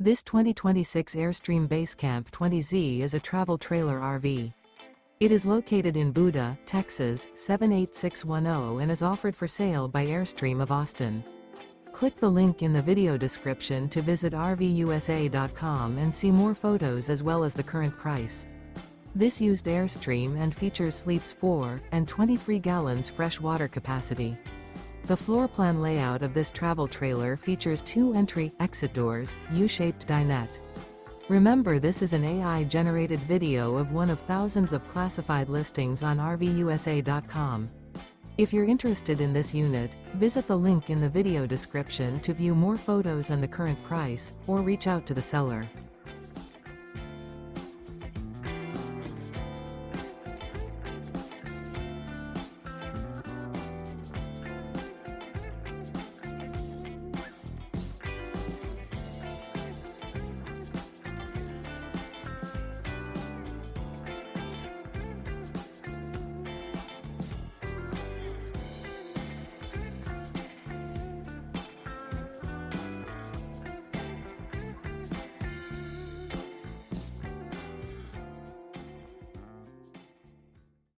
This 2026 Airstream Basecamp 20Z is a travel trailer RV. It is located in Buda, Texas, 78610 and is offered for sale by Airstream of Austin. Click the link in the video description to visit RVUSA.com and see more photos as well as the current price. This used Airstream and features sleeps 4 and 23 gallons fresh water capacity. The floor plan layout of this travel trailer features 2 entry-exit doors, U-shaped dinette. Remember, this is an AI-generated video of one of thousands of classified listings on RVUSA.com. If you're interested in this unit, visit the link in the video description to view more photos and the current price, or reach out to the seller.